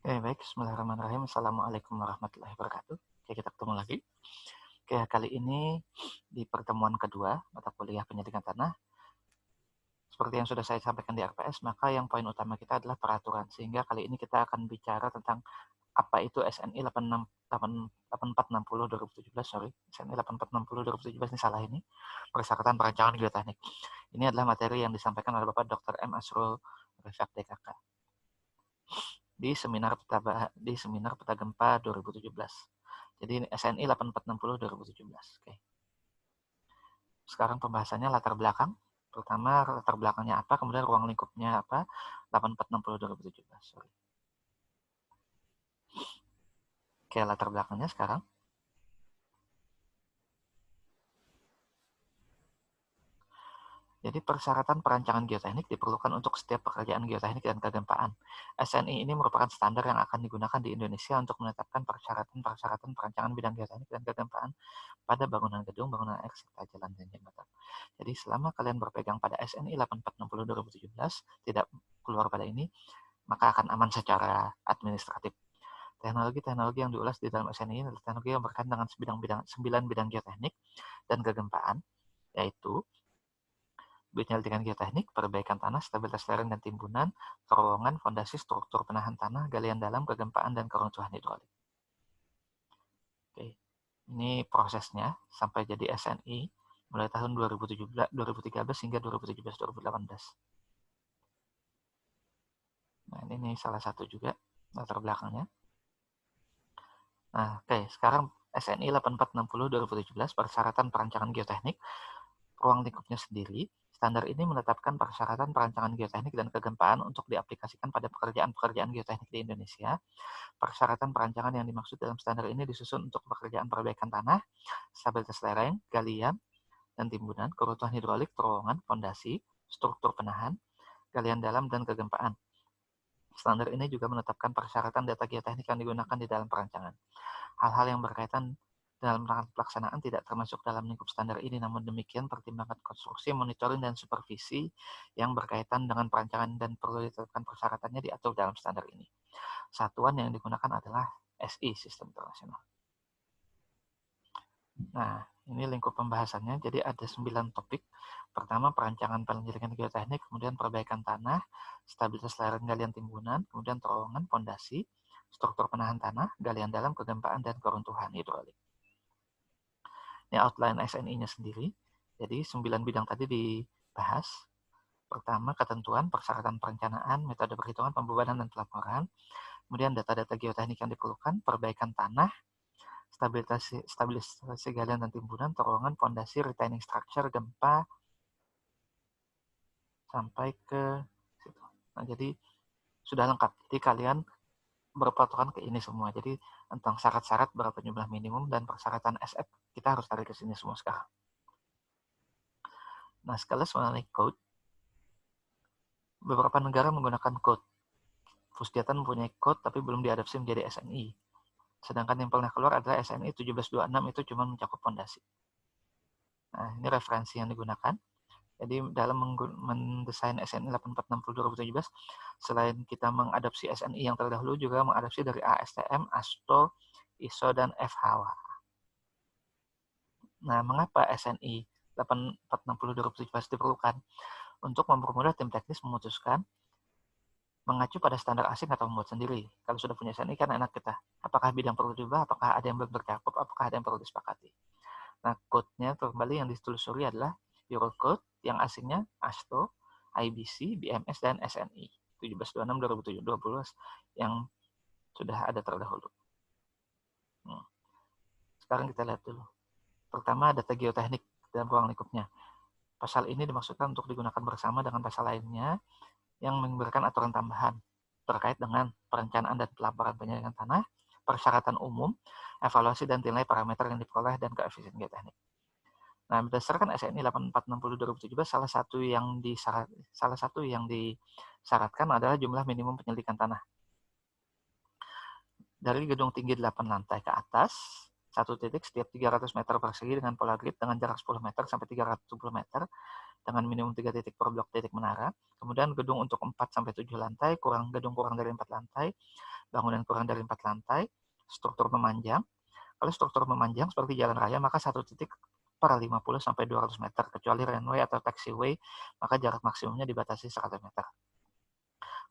Oke, baik. Bismillahirrahmanirrahim. Assalamualaikum warahmatullahi wabarakatuh. Oke, kita ketemu lagi. Oke, kali ini di pertemuan kedua mata kuliah penyidikan tanah, seperti yang sudah saya sampaikan di RPS, maka yang poin utama kita adalah peraturan. Sehingga kali ini kita akan bicara tentang apa itu SNI 8460-2017, sorry. SNI 8460-2017 ini salah ini. Persyaratan perancangan geoteknik. Ini adalah materi yang disampaikan oleh Bapak Dr. M. Asrul Rifat DKK. Di seminar peta gempa 2017. Jadi SNI 8460 2017. Oke. Sekarang pembahasannya latar belakang. Pertama latar belakangnya apa, kemudian ruang lingkupnya apa. 8460 2017. Sorry. Oke, latar belakangnya sekarang. Jadi persyaratan perancangan geoteknik diperlukan untuk setiap pekerjaan geoteknik dan kegempaan. SNI ini merupakan standar yang akan digunakan di Indonesia untuk menetapkan persyaratan perancangan bidang geoteknik dan kegempaan pada bangunan gedung, bangunan air, serta jalan dan jembatan. Jadi selama kalian berpegang pada SNI 8460 2017, tidak keluar pada ini, maka akan aman secara administratif. Teknologi-teknologi yang diulas di dalam SNI ini adalah teknologi yang berkaitan dengan 9 bidang geoteknik dan kegempaan, yaitu penyelidikan geoteknik, perbaikan tanah, stabilitas lereng dan timbunan, terowongan, fondasi, struktur penahan tanah, galian dalam, kegempaan, dan keruntuhan hidrolik. Oke, ini prosesnya sampai jadi SNI mulai tahun 2013 hingga 2017-2018. Nah, ini salah satu juga latar belakangnya. Nah, oke, sekarang SNI 8460 2017 persyaratan perancangan geoteknik, ruang lingkupnya sendiri. Standar ini menetapkan persyaratan perancangan geoteknik dan kegempaan untuk diaplikasikan pada pekerjaan-pekerjaan geoteknik di Indonesia. Persyaratan perancangan yang dimaksud dalam standar ini disusun untuk pekerjaan perbaikan tanah, stabilitas lereng, galian dan timbunan, keruntuhan hidrolik, terowongan, fondasi, struktur penahan, galian dalam, dan kegempaan. Standar ini juga menetapkan persyaratan data geoteknik yang digunakan di dalam perancangan. Hal-hal yang berkaitan dalam rangka pelaksanaan tidak termasuk dalam lingkup standar ini, namun demikian pertimbangan konstruksi, monitoring, dan supervisi yang berkaitan dengan perancangan dan perlu ditetapkan persyaratannya diatur dalam standar ini. Satuan yang digunakan adalah SI, Sistem Internasional. Nah, ini lingkup pembahasannya, jadi ada 9 topik. Pertama, perancangan penyelidikan geoteknik, kemudian perbaikan tanah, stabilitas lereng galian timbunan, kemudian terowongan, fondasi, struktur penahan tanah, galian dalam, kegempaan, dan keruntuhan hidrolik. Ini outline SNI-nya sendiri. Jadi 9 bidang tadi dibahas. Pertama, ketentuan, persyaratan perencanaan, metode perhitungan, pembebanan, dan pelaporan. Kemudian data-data geoteknik yang diperlukan, perbaikan tanah, stabilisasi galian dan timbunan, terowongan, fondasi, retaining structure, gempa, sampai ke situ. Nah, jadi sudah lengkap. Jadi kalian berpatokan ke ini semua. Jadi tentang syarat-syarat berapa jumlah minimum dan persyaratan SF kita harus tarik ke sini semua sekarang. Nah, sekelas mengenai code, beberapa negara menggunakan code. Pusdiatan mempunyai code tapi belum diadopsi menjadi SNI. Sedangkan yang pernah keluar adalah SNI 1726, itu cuma mencakup fondasi. Nah, ini referensi yang digunakan. Jadi dalam mendesain SNI 8460 2017, selain kita mengadopsi SNI yang terdahulu, juga mengadopsi dari ASTM, ASTO, ISO, dan FHWA. Nah, mengapa SNI 8460 2017 diperlukan? Untuk mempermudah tim teknis memutuskan mengacu pada standar asing atau membuat sendiri. Kalau sudah punya SNI kan enak kita. Apakah bidang perlu diubah, apakah ada yang belum tercakup, apakah ada yang perlu disepakati. Nah, code-nya kembali yang ditelusuri adalah Eurocode, yang asingnya ASTO, IBC, BMS, dan SNI 1726 2017 yang sudah ada terdahulu. Sekarang kita lihat dulu. Pertama, data geoteknik dalam ruang lingkupnya. Pasal ini dimaksudkan untuk digunakan bersama dengan pasal lainnya yang memberikan aturan tambahan terkait dengan perencanaan dan pelaporan penyelidikan tanah, persyaratan umum, evaluasi dan nilai parameter yang diperoleh, dan koefisien geoteknik. Nah, berdasarkan SNI 8460 2017, salah satu yang disyaratkan adalah jumlah minimum penyelidikan tanah. Dari gedung tinggi 8 lantai ke atas, satu titik setiap 300 meter persegi dengan pola grid dengan jarak 10 meter sampai 310 meter dengan minimum 3 titik per blok titik menara. Kemudian gedung untuk 4 sampai 7 lantai, gedung kurang dari 4 lantai bangunan kurang dari 4 lantai, struktur memanjang. Kalau struktur memanjang seperti jalan raya, maka satu titik per 50 sampai 200 meter, kecuali runway atau taxiway, maka jarak maksimumnya dibatasi 100 meter.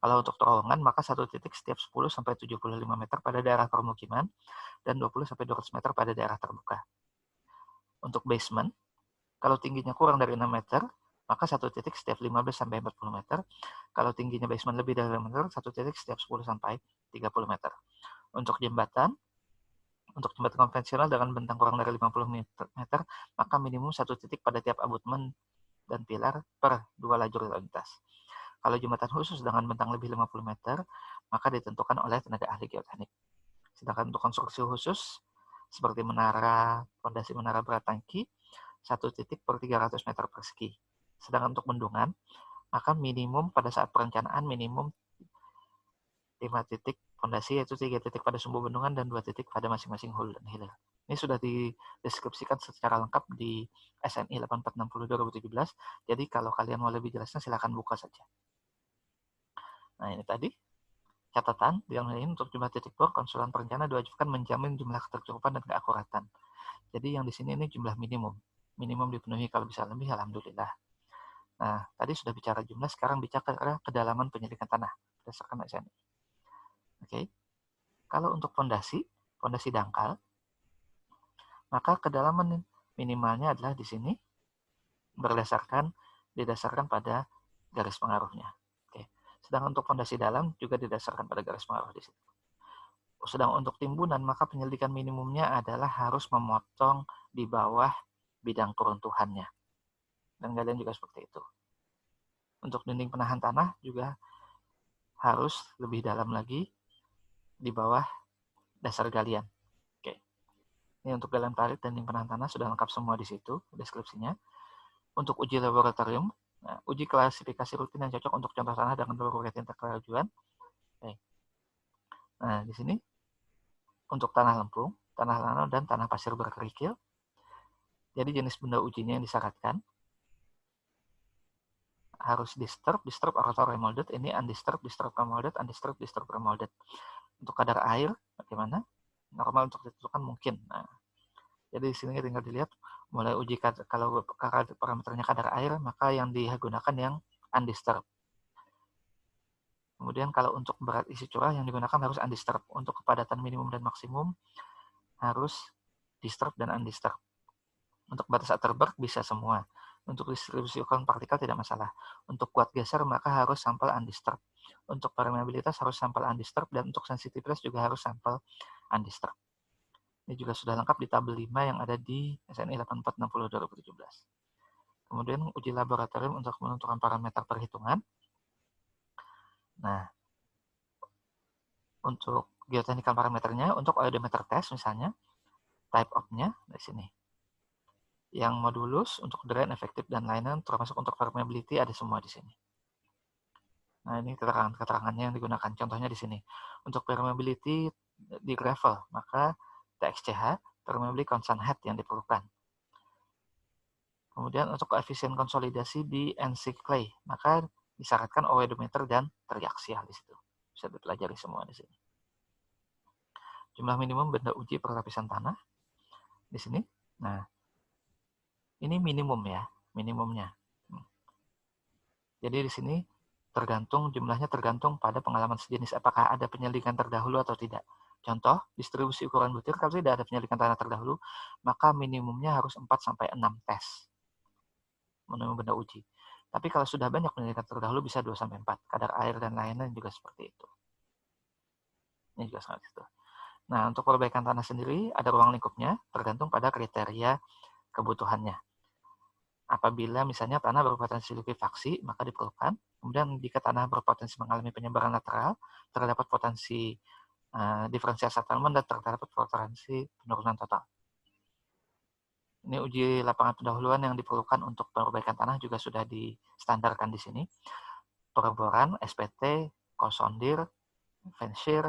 Kalau untuk terowongan, maka satu titik setiap 10 sampai 75 meter pada daerah permukiman dan 20 sampai 200 meter pada daerah terbuka. Untuk basement, kalau tingginya kurang dari 6 meter, maka satu titik setiap 15 sampai 40 meter. Kalau tingginya basement lebih dari 5 meter, satu titik setiap 10 sampai 30 meter. Untuk jembatan konvensional dengan bentang kurang dari 50 meter, maka minimum satu titik pada tiap abutmen dan pilar per 2 lajur lintas. Kalau jembatan khusus dengan bentang lebih 50 meter, maka ditentukan oleh tenaga ahli geoteknik. Sedangkan untuk konstruksi khusus, seperti menara, fondasi menara berat tangki, satu titik per 300 meter persegi. Sedangkan untuk bendungan, maka minimum pada saat perencanaan minimum 5 titik fondasi, yaitu 3 titik pada sumbu bendungan dan 2 titik pada masing-masing hulu dan hilir. Ini sudah dideskripsikan secara lengkap di SNI 8460/2017. Jadi kalau kalian mau lebih jelasnya silakan buka saja. Nah, ini tadi catatan yang lain untuk jumlah titik bor, konsulan perencana diwajibkan menjamin jumlah ketercukupan dan keakuratan. Jadi yang di sini ini jumlah minimum dipenuhi, kalau bisa lebih alhamdulillah. Nah, tadi sudah bicara jumlah, sekarang bicara kedalaman penyelidikan tanah berdasarkan SNI. Oke. Kalau untuk fondasi dangkal, maka kedalaman minimalnya adalah di sini didasarkan pada garis pengaruhnya. Oke. Sedangkan untuk fondasi dalam juga didasarkan pada garis pengaruh di situ. Sedang untuk timbunan, maka penyelidikan minimumnya adalah harus memotong di bawah bidang keruntuhannya. Dan kalian juga seperti itu. Untuk dinding penahan tanah juga harus lebih dalam lagi di bawah dasar galian. Oke. Ini untuk galian parit dan dinding penahan tanah sudah lengkap semua di situ deskripsinya. Untuk uji laboratorium, uji klasifikasi rutin yang cocok untuk contoh tanah dengan berbagai tingkat kerajuan. Oke. Nah, di sini untuk tanah lempung, tanah lanau, dan tanah pasir berkerikil. Jadi jenis benda ujinya yang disyaratkan harus disturbed, atau remolded. Ini undisturbed, remolded, undisturbed, remolded. Untuk kadar air, bagaimana? Normal untuk ditentukan mungkin. Nah, jadi di sini tinggal dilihat mulai uji kalau parameternya kadar air, maka yang digunakan yang undisturbed. Kemudian kalau untuk berat isi curah yang digunakan harus undisturbed. Untuk kepadatan minimum dan maksimum harus disturbed dan undisturbed. Untuk batas Atterberg bisa semua. Untuk distribusi ukuran partikel tidak masalah. Untuk kuat geser maka harus sampel undisturbed. Untuk permeabilitas harus sampel undisturbed, dan untuk sensitivitas juga harus sampel undisturbed. Ini juga sudah lengkap di tabel 5 yang ada di SNI 8460/2017. Kemudian uji laboratorium untuk menentukan parameter perhitungan. Nah, untuk geotechnical parameternya, untuk oedometer test misalnya, type of-nya di sini. Yang modulus, untuk drain, efektif, dan lain-lain, termasuk untuk permeability ada semua di sini. Nah, ini keterangannya yang digunakan. Contohnya di sini. Untuk permeability di gravel, maka TXCH, permeability constant head yang diperlukan. Kemudian untuk koefisien konsolidasi di NC clay, maka disyaratkan oedometer dan triaksial di situ. Bisa dipelajari semua di sini. Jumlah minimum benda uji per lapisan tanah di sini. Nah, ini minimum ya, minimumnya. Jadi di sini jumlahnya tergantung pada pengalaman sejenis, apakah ada penyelidikan terdahulu atau tidak. Contoh, distribusi ukuran butir, kalau tidak ada penyelidikan tanah terdahulu, maka minimumnya harus 4 sampai 6 tes menurut benda uji. Tapi kalau sudah banyak penyelidikan terdahulu bisa 2 sampai 4. Kadar air dan lain-lain juga seperti itu. Ini juga sangat itu. Nah, untuk perbaikan tanah sendiri ada ruang lingkupnya tergantung pada kriteria kebutuhannya. Apabila misalnya tanah berpotensi likuifaksi, maka diperlukan. Kemudian jika tanah berpotensi mengalami penyebaran lateral, terdapat potensi diferensial settlement dan terdapat potensi penurunan total. Ini uji lapangan pendahuluan yang diperlukan untuk perbaikan tanah juga sudah distandarkan di sini. Pengeboran, SPT, kosondir, fensir,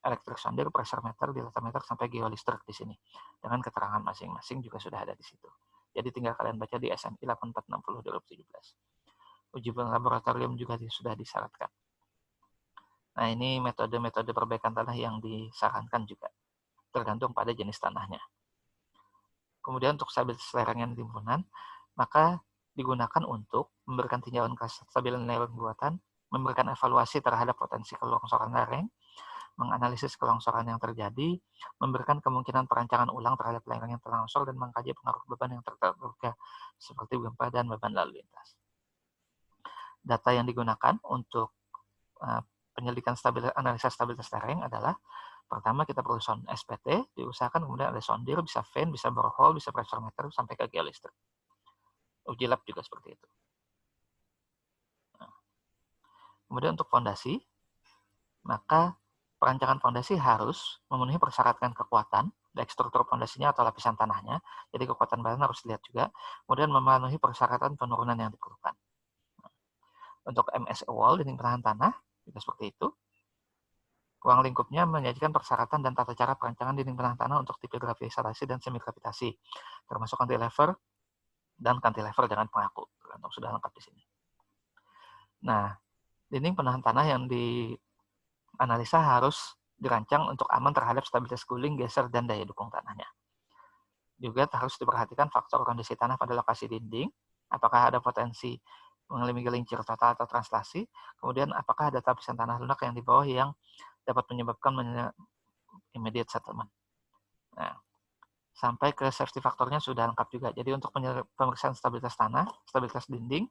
elektrik sondir, pressure meter, dilatometer, sampai geolistrik di sini. Dengan keterangan masing-masing juga sudah ada di situ. Jadi tinggal kalian baca di SNI 8460/2017. Uji laboratorium juga sudah disyaratkan. Nah, ini metode-metode perbaikan tanah yang disarankan juga, tergantung pada jenis tanahnya. Kemudian untuk stabilitas lereng yang timbunan, maka digunakan untuk memberikan tinjauan kestabilan lereng buatan, memberikan evaluasi terhadap potensi kelongsoran lereng, menganalisis kelongsoran yang terjadi, memberikan kemungkinan perancangan ulang terhadap lereng yang telah longsor, dan mengkaji pengaruh beban yang terduga seperti gempa dan beban lalu lintas. Data yang digunakan untuk penyelidikan analisa stabilitas lereng adalah pertama kita perlu sound SPT, diusahakan kemudian ada sondir, bisa vane, bisa borehole, bisa pressure meter, sampai ke geolistrik. Uji lab juga seperti itu. Nah, kemudian untuk fondasi, maka perancangan fondasi harus memenuhi persyaratan kekuatan, baik struktur fondasinya atau lapisan tanahnya, jadi kekuatan badan harus dilihat juga, kemudian memenuhi persyaratan penurunan yang diperlukan. Untuk MSE wall, dinding penahan tanah, juga seperti itu. Ruang lingkupnya menyajikan persyaratan dan tata cara perancangan dinding penahan tanah untuk tipe gravitasi dan semi gravitasi, termasuk cantilever dan cantilever dengan pengaku, tergantung sudah lengkap di sini. Nah, dinding penahan tanah yang dianalisa harus dirancang untuk aman terhadap stabilitas guling, geser, dan daya dukung tanahnya. Juga harus diperhatikan faktor kondisi tanah pada lokasi dinding, apakah ada potensi mengalami gelincir total atau translasi, kemudian apakah ada lapisan tanah lunak yang di bawah yang dapat menyebabkan immediate settlement. Nah, sampai ke safety faktornya sudah lengkap juga. Jadi untuk pemeriksaan stabilitas tanah, stabilitas dinding,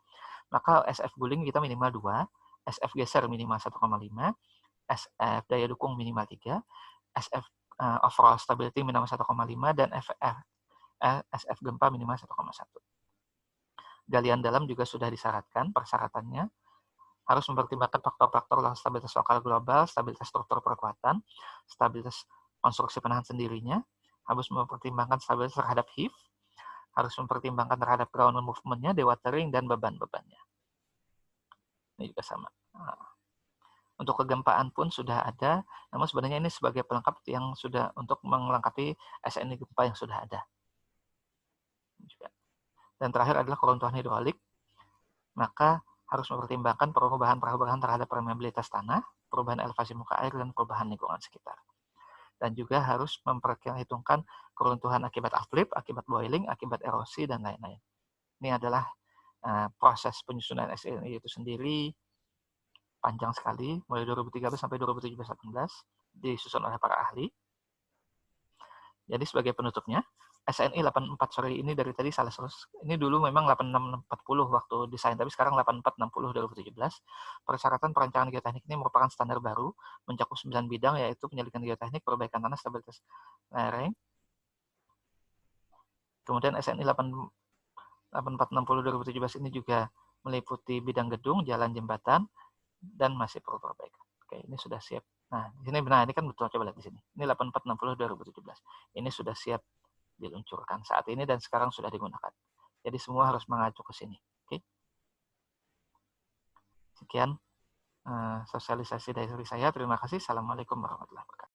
maka SF guling kita minimal 2, SF geser minimal 1,5, SF daya dukung minimal 3, SF overall stability minimal 1,5, dan SF gempa minimal 1,1. Galian dalam juga sudah disyaratkan, persyaratannya harus mempertimbangkan faktor-faktor stabilitas lokal global, stabilitas struktur perkuatan, stabilitas konstruksi penahan sendirinya, harus mempertimbangkan stabilitas terhadap heave, harus mempertimbangkan terhadap ground movement-nya, dewatering, dan beban-bebannya. Ini juga sama. Nah, untuk kegempaan pun sudah ada, namun sebenarnya ini sebagai pelengkap yang sudah untuk melengkapi SNI gempa yang sudah ada. Dan terakhir adalah keruntuhan hidrolik, maka harus mempertimbangkan perubahan-perubahan terhadap permeabilitas tanah, perubahan elevasi muka air, dan perubahan lingkungan sekitar. Dan juga harus memperhitungkan keruntuhan akibat uplift, akibat boiling, akibat erosi, dan lain-lain. Ini adalah proses penyusunan SNI itu sendiri, panjang sekali, mulai 2013 sampai 2017-18, disusun oleh para ahli. Jadi sebagai penutupnya, SNI 84 sore ini dari tadi salah terus. Ini dulu memang 8640 waktu desain, tapi sekarang 8460 2017. Persyaratan perancangan geoteknik ini merupakan standar baru, mencakup 9 bidang, yaitu penyelidikan geoteknik, perbaikan tanah, stabilitas lereng. Kemudian SNI 8460 2017 ini juga meliputi bidang gedung, jalan, jembatan, dan masih perlu perbaikan. Oke, ini sudah siap. Nah, di sini benar, ini kan betul, coba lihat di sini. Ini 8460 2017. Ini sudah siap diluncurkan saat ini dan sekarang sudah digunakan. Jadi semua harus mengacu ke sini. Oke. Sekian sosialisasi dari saya. Terima kasih. Assalamualaikum warahmatullahi wabarakatuh.